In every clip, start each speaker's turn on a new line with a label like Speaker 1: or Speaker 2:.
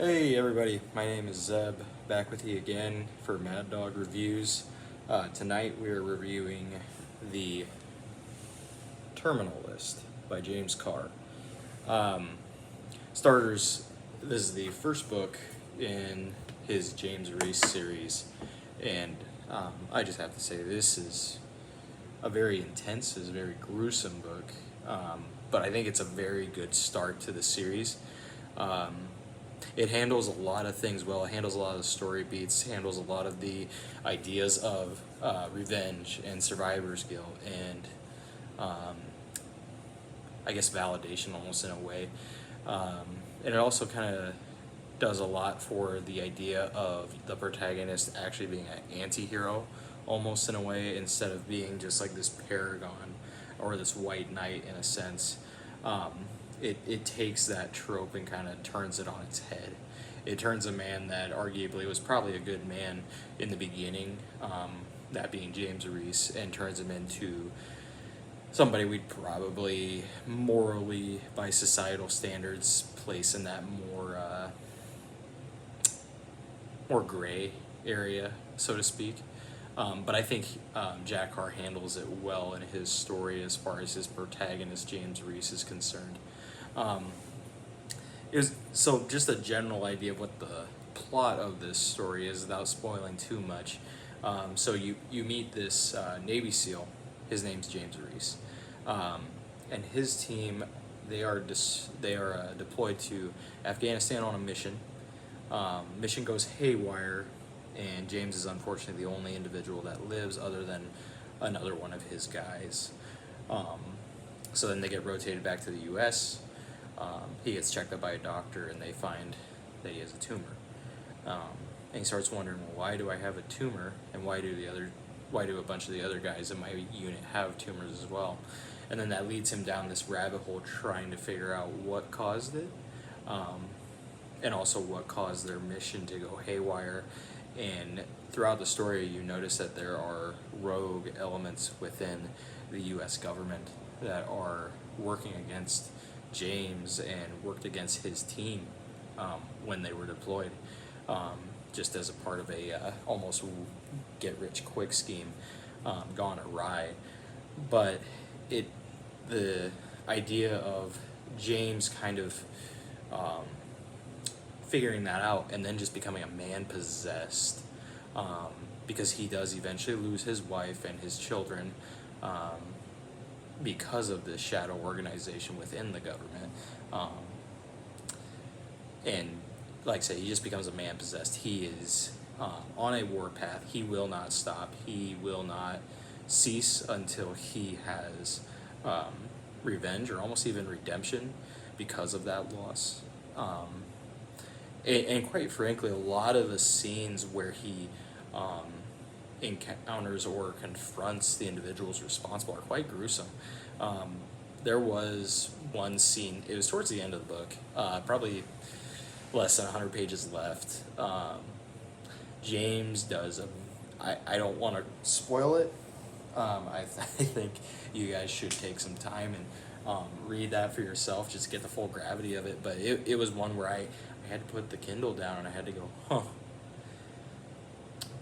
Speaker 1: Hey everybody, my name is Zeb, back with you again for MadDog Reviews. Tonight we're reviewing the Terminal List by James Carr. Starters, this is the first book in his James Reece series, and I just have to say this is a very intense, is a very gruesome book, but I think it's a very good start to the series. It handles a lot of things well. It handles a lot of the story beats, handles a lot of the ideas of revenge and survivor's guilt and I guess validation almost in a way. And it also kind of does a lot for the idea of the protagonist actually being an anti-hero almost in a way, instead of being just like this paragon or this white knight in a sense. It takes that trope and kind of turns it on its head. It turns a man that arguably was probably a good man in the beginning, that being James Reece, and turns him into somebody we'd probably morally, by societal standards, place in that more gray area, so to speak. But I think Jack Carr handles it well in his story as far as his protagonist, James Reece, is concerned. So just a general idea of what the plot of this story is without spoiling too much. So you meet this Navy SEAL. His name's James Reece, and his team, they are deployed to Afghanistan on a mission. Mission goes haywire, and James is unfortunately the only individual that lives other than another one of his guys. So then they get rotated back to the U.S. He gets checked out by a doctor, and they find that he has a tumor. And he starts wondering, well, why do I have a tumor, and why do a bunch of the other guys in my unit have tumors as well? And then that leads him down this rabbit hole trying to figure out what caused it, and also what caused their mission to go haywire. And throughout the story, you notice that there are rogue elements within the U.S. government that are working against James and worked against his team when they were deployed, just as a part of a almost get-rich-quick scheme gone awry. But the idea of James kind of figuring that out and then just becoming a man possessed, because he does eventually lose his wife and his children because of this shadow organization within the government. And like I say, he just becomes a man possessed. He is on a warpath. He will not stop. He will not cease until he has revenge, or almost even redemption, because of that loss. And quite frankly, a lot of the scenes where he encounters or confronts the individuals responsible are quite gruesome. There was one scene, it was towards the end of the book, probably less than 100 pages left. James does I don't want to spoil it. I think you guys should take some time and read that for yourself, just to get the full gravity of it. But it was one where I had to put the Kindle down and I had to go, huh.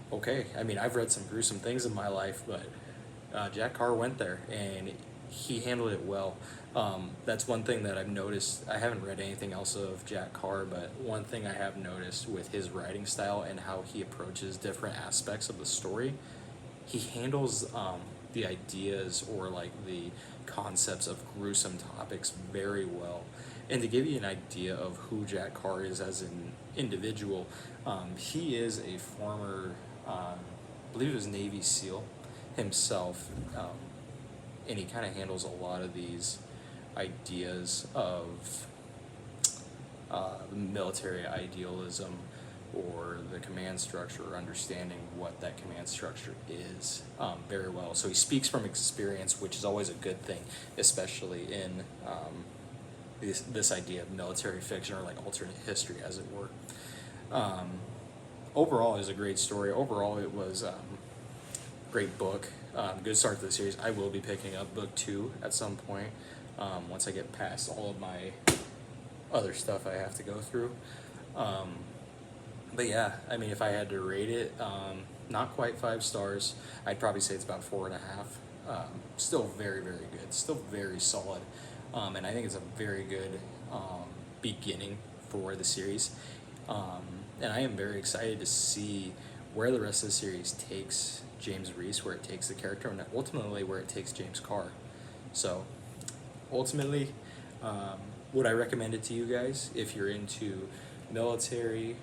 Speaker 1: Okay, I mean, I've read some gruesome things in my life, but Jack Carr went there, and he handled it well. That's one thing that I've noticed. I haven't read anything else of Jack Carr, but one thing I have noticed with his writing style and how he approaches different aspects of the story, he handles the ideas or like the concepts of gruesome topics very well. And to give you an idea of who Jack Carr is as an individual, he is a former, I believe it was Navy SEAL himself, and he kind of handles a lot of these ideas of military idealism, or the command structure, or understanding what that command structure is, very well. So he speaks from experience, which is always a good thing, especially in this idea of military fiction, or like alternate history, as it were. Overall, it was a great story. Overall, it was great book. Good start to the series. I will be picking up book 2 at some point, once I get past all of my other stuff I have to go through. But yeah, I mean, if I had to rate it, not quite 5 stars. I'd probably say it's about 4.5. Still very, very good. Still very solid. And I think it's a very good beginning for the series. And I am very excited to see where the rest of the series takes James Reece, where it takes the character, and ultimately where it takes James Carr. So, ultimately, would I recommend it to you guys if you're into military,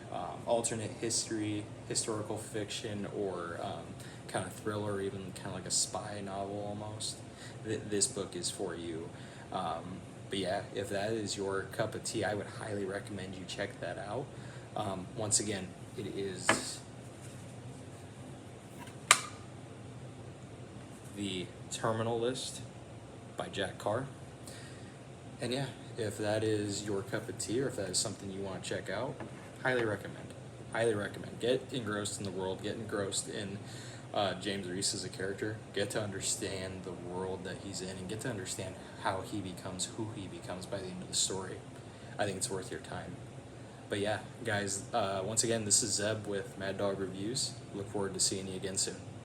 Speaker 1: alternate history, historical fiction, or kind of thriller, or even kind of like a spy novel almost? This book is for you. But yeah, if that is your cup of tea, I would highly recommend you check that out. Once again, it is The Terminal List by Jack Carr. And yeah, if that is your cup of tea, or if that is something you want to check out, highly recommend. Highly recommend. Get engrossed in the world, get engrossed in James Reece as a character, get to understand the world that he's in, and get to understand how he becomes who he becomes by the end of the story. I think it's worth your time. But yeah, guys, once again, this is Zeb with MadDog Reviews. Look forward to seeing you again soon.